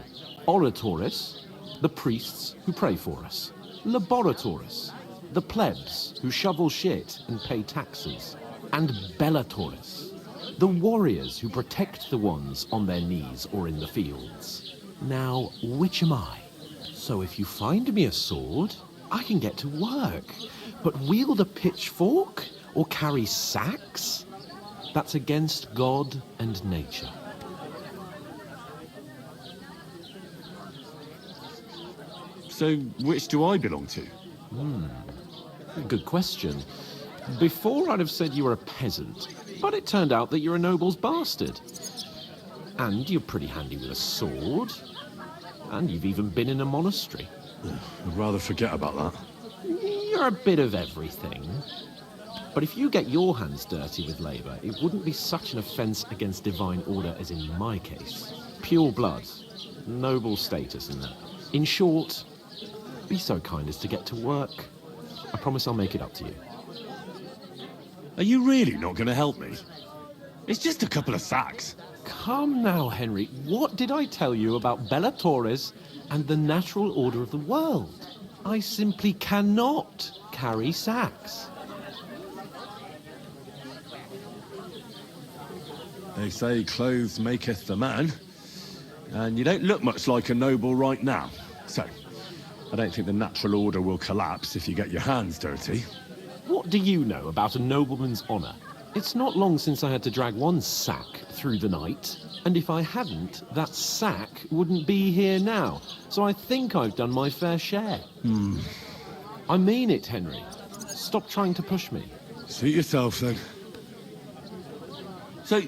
Oratores, the priests who pray for us. Laboratores, the plebs who shovel shit and pay taxes. And Bellatorres, the warriors who protect the ones on their knees or in the fields. Now, which am I? So if you find me a sword, I can get to work. But wield a pitchfork or carry sacks? That's against God and nature. So which do I belong to? Good question. Before I'd have said you were a peasant, but it turned out that you're a noble's bastard. And you're pretty handy with a sword. And you've even been in a monastery. I'd rather forget about that. You're a bit of everything. But if you get your hands dirty with labour, it wouldn't be such an offence against divine order as in my case. Pure blood, noble status and that. In short, be so kind as to get to work. I promise I'll make it up to you. Are you really not going to help me? It's just a couple of sacks. Come now, Henry. What did I tell you about Bellatorres and the natural order of the world? I simply cannot carry sacks. They say clothes maketh the man, and you don't look much like a noble right now. So, I don't think the natural order will collapse if you get your hands dirty. What do you know about a nobleman's honour? It's not long since I had to drag one sack through the night, and if I hadn't, that sack wouldn't be here now. So I think I've done my fair share. I mean it, Henry. Stop trying to push me. Suit yourself, then. So,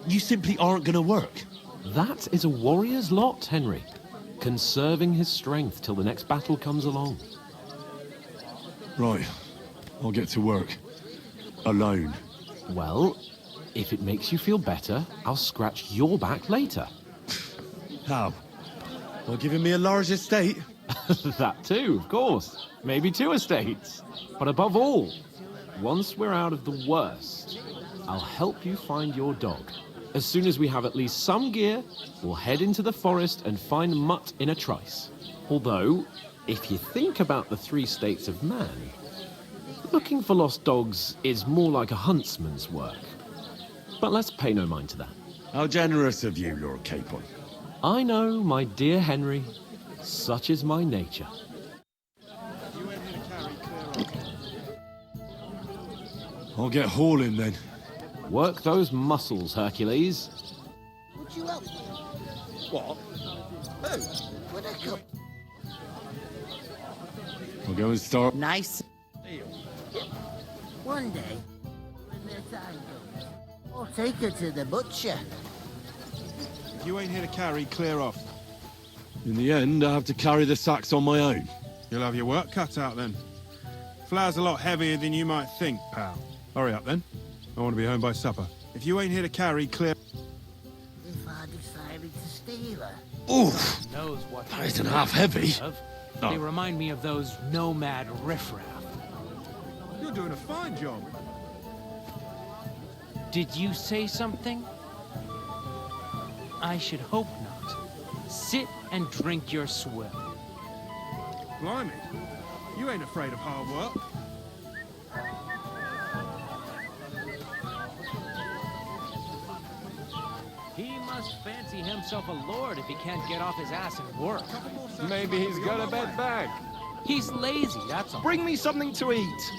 you simply aren't going to work? That is a warrior's lot, Henry. Conserving his strength till the next battle comes along. Right. I'll get to work. Alone. Well, if it makes you feel better, I'll scratch your back later. How? By giving me a large estate? That too, of course. Maybe 2 estates. But above all, once we're out of the worst, I'll help you find your dog. As soon as we have at least some gear, we'll head into the forest and find Mutt in a trice. Although, if you think about the 3 states of man, looking for lost dogs is more like a huntsman's work. But let's pay no mind to that. How generous of you, Lord Capon. I know, my dear Henry. Such is my nature. I'll get hauling then. Work those muscles, Hercules. Would you help me? What? Who? Would I come? I'll go and start. Nice. One day, when the time comes, I'll take her to the butcher. If you ain't here to carry, clear off. In the end, I have to carry the sacks on my own. You'll have your work cut out then. Flour's a lot heavier than you might think, pal. Hurry up then. I want to be home by supper. If you ain't here to carry, clear... If I decided to steal her. Oof! Knows what That isn't half heavy. They remind me of those nomad riffraff. You're doing a fine job. Did you say something? I should hope not. Sit and drink your swill. Blimey. You ain't afraid of hard work. He must fancy himself a lord if he can't get off his ass and work. Maybe he's got a bed bag. He's lazy, that's all. Bring me something to eat.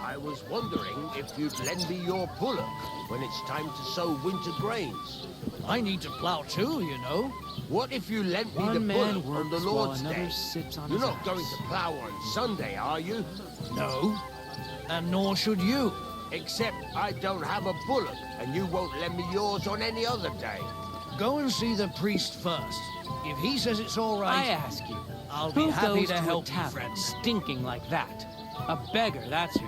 I was wondering if you'd lend me your bullock when it's time to sow winter grains. I need to plow too, you know. What if you lent me the One man bullock on the works while Lord's another Day? sits on You're his not ass. going to plough on Sunday, are you? No. And nor should you. Except I don't have a bullock, and you won't lend me yours on any other day. Go and see the priest first. If he says it's all right, I ask you, I'll be who happy goes to to help a you, tavern friend. stinking like that? A beggar, that's who.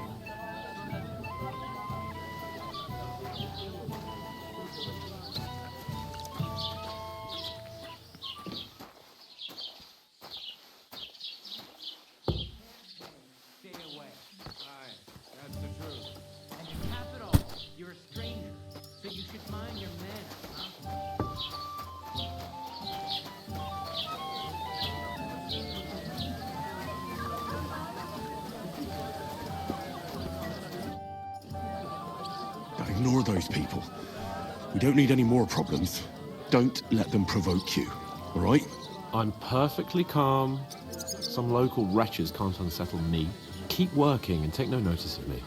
Stay away. Aye, that's the truth. And to cap it all, you're a stranger, so you should mind your manners, huh? Now ignore those people. We don't need any more problems. Don't let them provoke you, all right? I'm perfectly calm. Some local wretches can't unsettle me. Keep working and take no notice of me.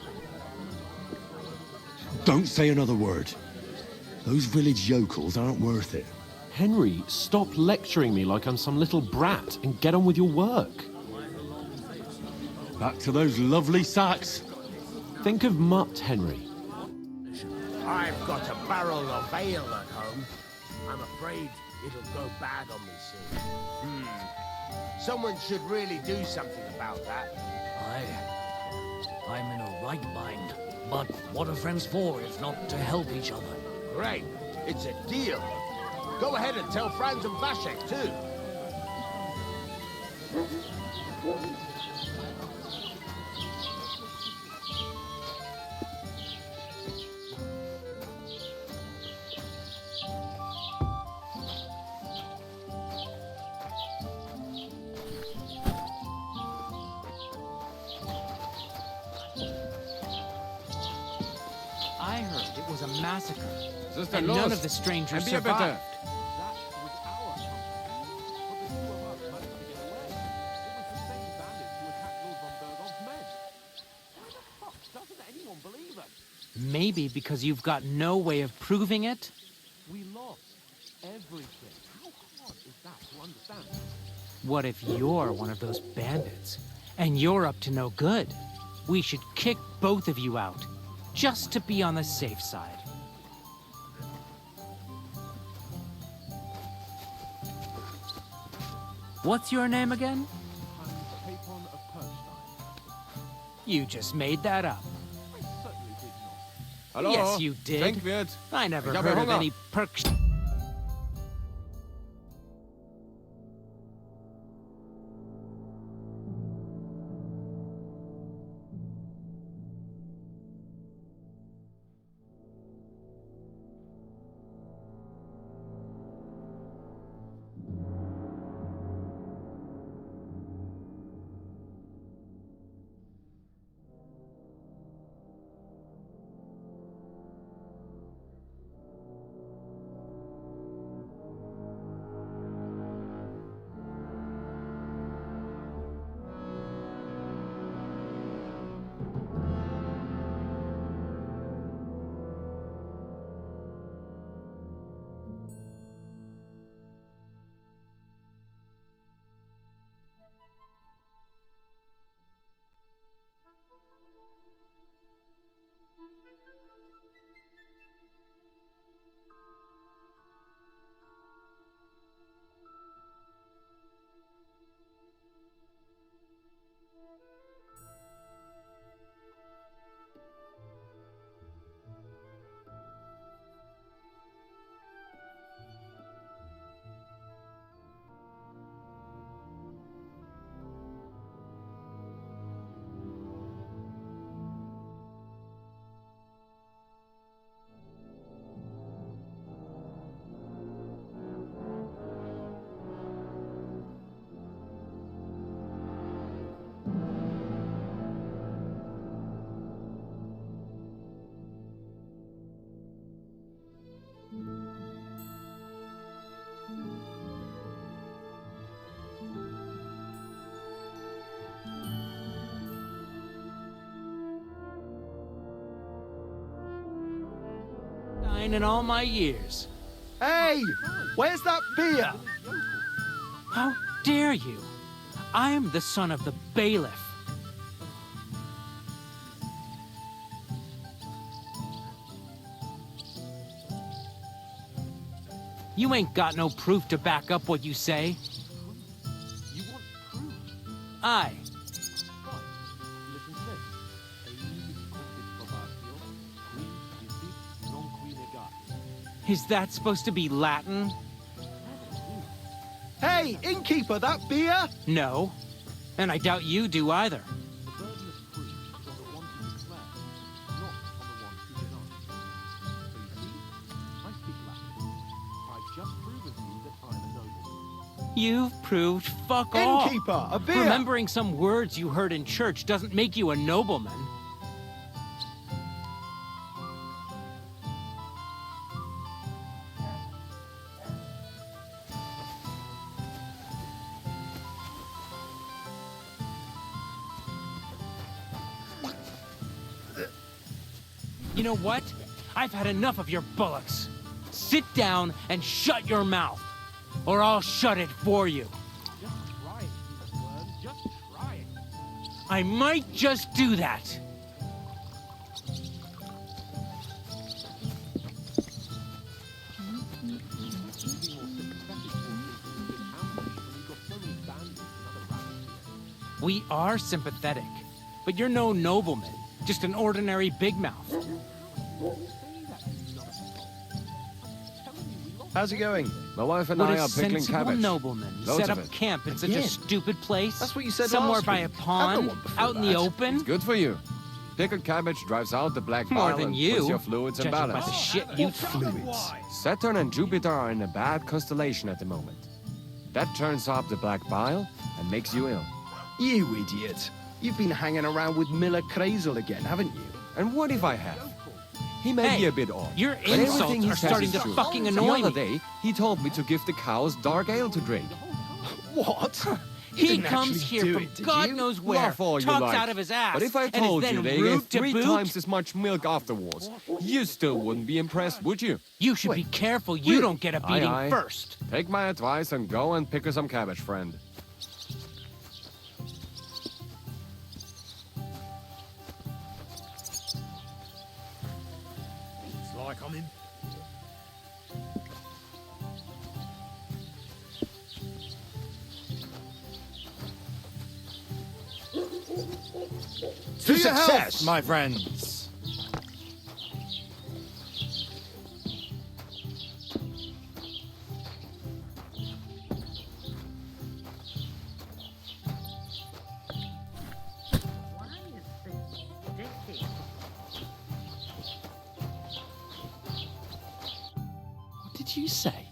Don't say another word. Those village yokels aren't worth it. Henry, stop lecturing me like I'm some little brat and get on with your work. Back to those lovely sacks. Think of Mutt, Henry. I've got a barrel of ale at home. I'm afraid it'll go bad on me soon. Someone should really do something about that. I'm in a right mind. But what are friends for if not to help each other? Great. It's a deal. Go ahead and tell Franz and Vashek, too. I heard it was a massacre, Sister and Laws, none of the strangers and be a better. survived. Maybe because you've got no way of proving it? We lost everything. How hard is that to understand? What if you're one of those bandits, and you're up to no good? We should kick both of you out, just to be on the safe side. What's your name again? Capon of Perstein. You just made that up. I certainly did not. Hello? Yes, you did. Denkwirt. I never Ich habe heard of Hunger. any perks. wine in all my years. Hey, where's that beer? How dare you? I am the son of the bailiff. You ain't got no proof to back up what you say. You want proof? Aye. Is that supposed to be Latin? Hey, innkeeper, that beer? No. And I doubt you do either. The burden of proof is on the one who declares, not on the one who denies. So you see, I speak Latin. I've just proven to you that I'm a noble. You've proved fuck all. Innkeeper, a beer! Remembering some words you heard in church doesn't make you a nobleman. You know what? I've had enough of your bullocks. Sit down and shut your mouth, or I'll shut it for you. Just try it, you worm. Just try it. I might just do that. We are sympathetic, but you're no nobleman, just an ordinary big mouth. How's it going? My wife and Would I a are pickling sensible cabbage. nobleman Loads set of up it. camp in such a Again? stupid place? That's what you said somewhere last by week. a I've got pond, one before out in the that. open? It's good for you. Pickled cabbage drives out the black More bile than and you. puts your fluids in Judging by balance. the shit you fluids. Saturn and Jupiter are in a bad constellation at the moment. That turns up the black bile and makes you ill. You idiot. You've been hanging around with Miller Crazel again, haven't you? And what if I have? He may Hey, be a bit odd. your but everything insults he are says starting is to true. fucking The annoy other me. day, he told me to give the cows dark ale to drink. What? You He didn't comes actually here do from it, did God you? knows where, Laugh all you talks like. out of his ass, But if I and is told then you they rude gave to 3 boot, times as much milk afterwards, you still wouldn't be impressed, would you? you should be careful you don't get a Aye, beating aye. first. Take my advice and go and pick her some cabbage, friend. It's like I'm in. To success! my friends. What did you say?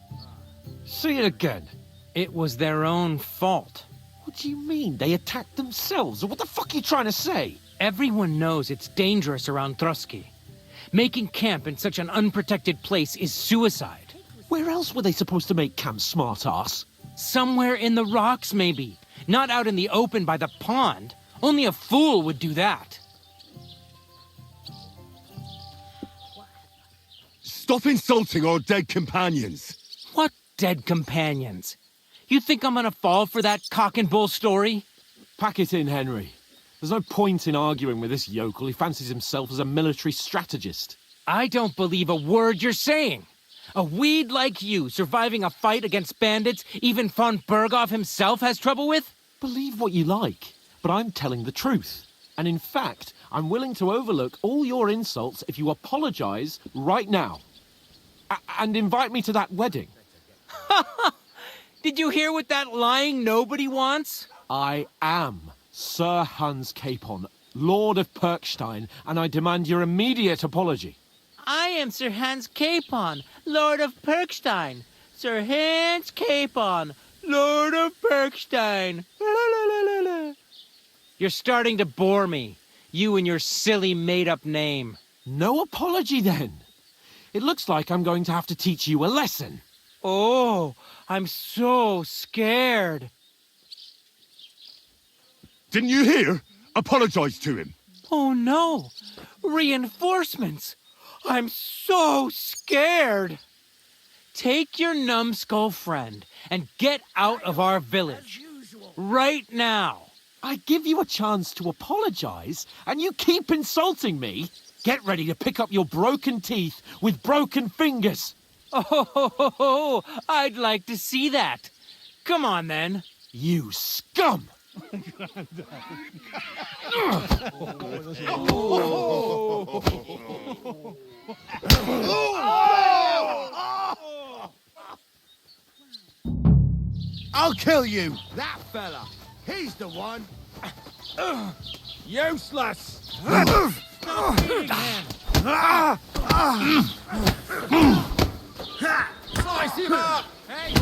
Say it again. It was their own fault. What do you mean? They attacked themselves? What the fuck are you trying to say? Everyone knows it's dangerous around Trotsky. Making camp in such an unprotected place is suicide. Where else were they supposed to make camp, smart-ass? Somewhere in the rocks, maybe. Not out in the open by the pond. Only a fool would do that. Stop insulting our dead companions. What dead companions? You think I'm gonna fall for that cock and bull story? Pack it in, Henry. There's no point in arguing with this yokel. He fancies himself as a military strategist. I don't believe a word you're saying. A weed like you surviving a fight against bandits even von Berghoff himself has trouble with? Believe what you like, but I'm telling the truth. And in fact, I'm willing to overlook all your insults if you apologize right now. And invite me to that wedding. Did you hear what that lying nobody wants? I am Sir Hans Capon, Lord of Perkstein, and I demand your immediate apology. I am Sir Hans Capon, Lord of Perkstein. Sir Hans Capon, Lord of Perkstein. You're starting to bore me. You and your silly made-up name. No apology, then. It looks like I'm going to have to teach you a lesson. Oh, I'm so scared. Didn't you hear? Apologize to him. Oh no! Reinforcements! I'm so scared. Take your numbskull friend and get out of our village. Right now. I give you a chance to apologize, and you keep insulting me. Get ready to pick up your broken teeth with broken fingers. Oh, I'd like to see that. Come on, then. You scum! I'll kill you! That fella! He's the one! Useless! Slice him up! Hey!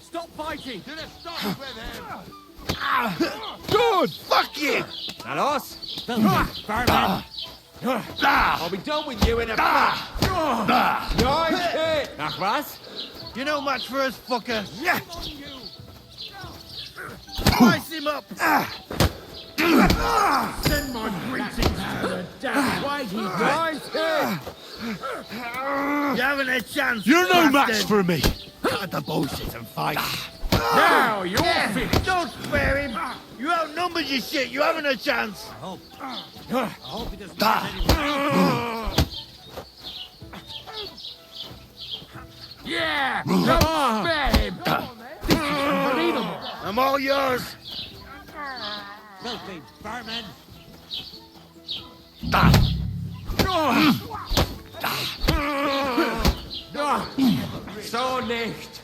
Stop fighting! Stop with him! Good! Fuck you! That us? Fireman! I'll be done with you in a flash! Nice hit! Nach was? You're no match for us, fucker! Yeah! Slice him up! Send my greetings to the damn Whitey! Nice hit! You haven't a chance! You're no match bastard. for me! Cut the bullshit and fight! Now you're finished! Don't spare him! You outnumbered, you shit! You haven't a chance! I hope he doesn't Yeah! Don't spare him! This is unbelievable! I'm all yours! Filthy vermin! So nicht!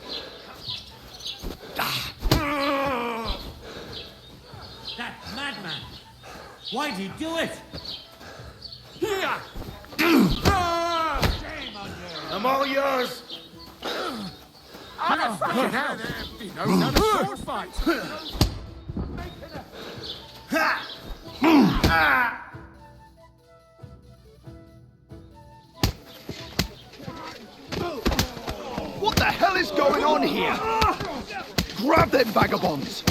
That madman! Why'd he do it? Here! Shame on you! I'm all yours! Oh, fucking hell! He knows how to sword fight! What the hell is going on here? Grab them vagabonds!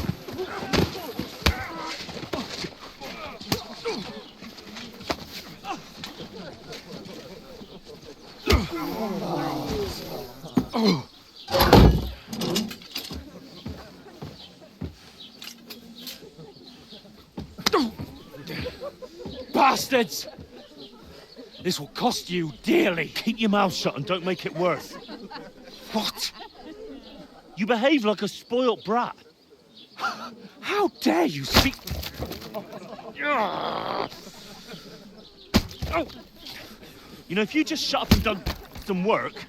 Bastards! This will cost you dearly. Keep your mouth shut and don't make it worse. What? You behave like a spoilt brat. How dare you speak... You know, if you just shut up and done some work,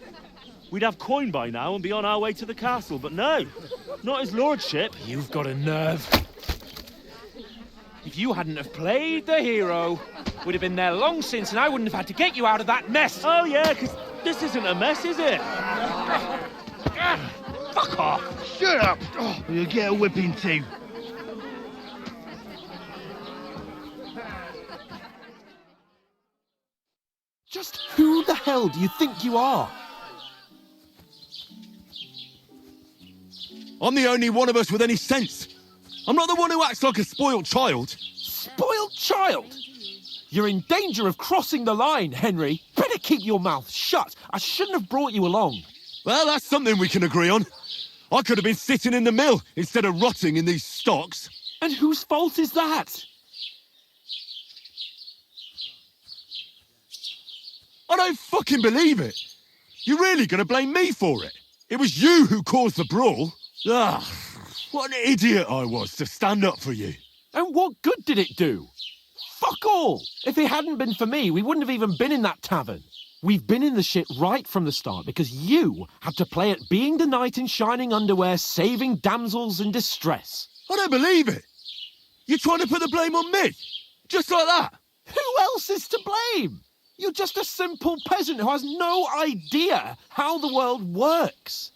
we'd have coin by now and be on our way to the castle. But no, not his lordship. You've got a nerve. If you hadn't have played the hero, we'd have been there long since and I wouldn't have had to get you out of that mess. Oh yeah, because this isn't a mess, is it? Fuck off. Shut up! You'll get a whipping too. Just who the hell do you think you are? I'm the only one of us with any sense. I'm not the one who acts like a spoiled child. Spoiled child? You're in danger of crossing the line, Henry. Better keep your mouth shut. I shouldn't have brought you along. Well, that's something we can agree on. I could have been sitting in the mill instead of rotting in these stocks. And whose fault is that? I don't fucking believe it. You're really going to blame me for it? It was you who caused the brawl. Ah, what an idiot I was to stand up for you. And what good did it do? Fuck all! If it hadn't been for me, we wouldn't have even been in that tavern. We've been in the shit right from the start because you had to play at being the knight in shining underwear, saving damsels in distress. I don't believe it. You're trying to put the blame on me? Just like that? Who else is to blame? You're just a simple peasant who has no idea how the world works.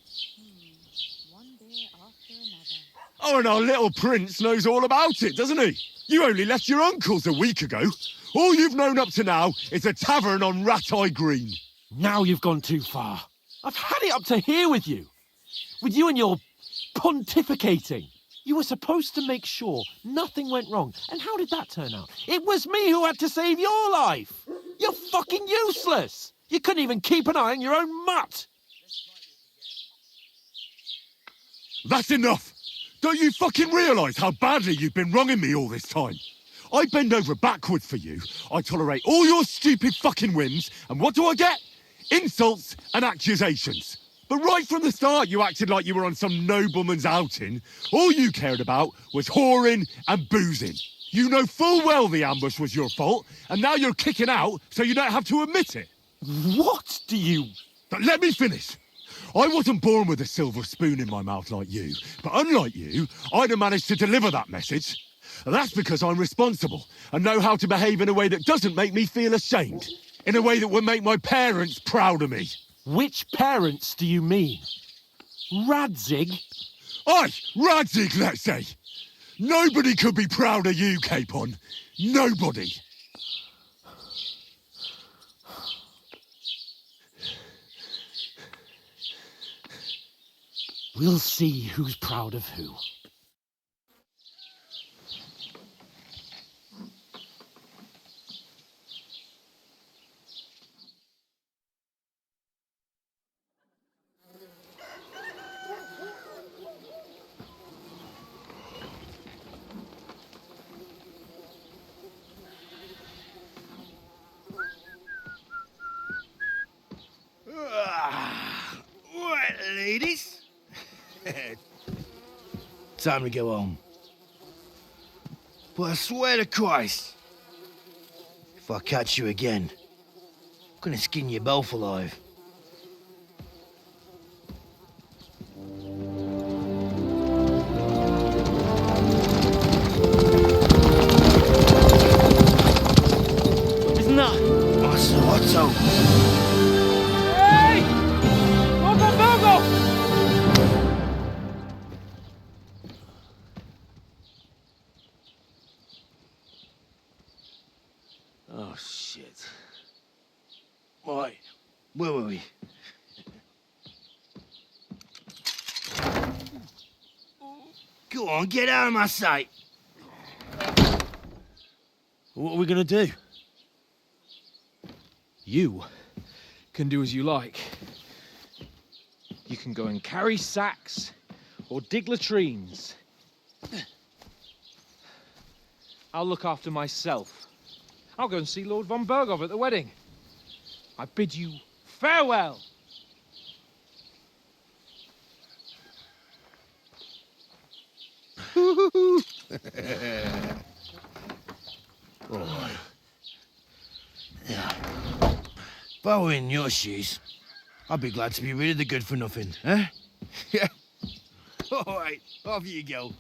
Oh, and our little prince knows all about it, doesn't he? You only left your uncle's a week ago. All you've known up to now is a tavern on Rat-Eye Green. Now you've gone too far. I've had it up to here with you. With you and your pontificating. You were supposed to make sure nothing went wrong. And how did that turn out? It was me who had to save your life. You're fucking useless. You couldn't even keep an eye on your own mutt! That's enough! Don't you fucking realise how badly you've been wronging me all this time? I bend over backwards for you, I tolerate all your stupid fucking whims, and what do I get? Insults and accusations. But right from the start you acted like you were on some nobleman's outing. All you cared about was whoring and boozing. You know full well the ambush was your fault, and now you're kicking out so you don't have to admit it. What do you... But let me finish. I wasn't born with a silver spoon in my mouth like you, but unlike you, I'd have managed to deliver that message. That's because I'm responsible and know how to behave in a way that doesn't make me feel ashamed. In a way that would make my parents proud of me. Which parents do you mean? Radzig? Aye, Radzig, let's say. Nobody could be proud of you, Capon. Nobody. We'll see who's proud of who. Right, ladies. Time to go home. But I swear to Christ, if I catch you again, I'm gonna skin you both alive. Isn't that? Otto. Hey! Go! Oh, shit. Right, where were we? Go on, get out of my sight. What are we gonna do? You can do as you like. You can go and carry sacks or dig latrines. I'll look after myself. I'll go and see Lord von Bergov at the wedding. I bid you farewell. All right. Yeah. If I were in your shoes, I'd be glad to be rid of the good for nothing, eh? Yeah. All right, off you go.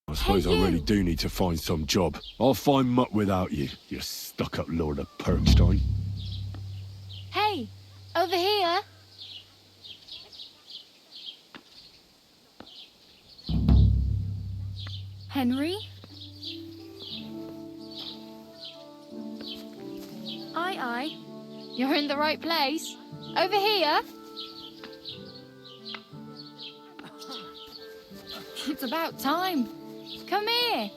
I suppose I really do need to find some job. I'll find mutt without you, you stuck-up Lord of Perkstein. Hey, over here. Henry? Aye. You're in the right place. Over here. It's about time. Come here.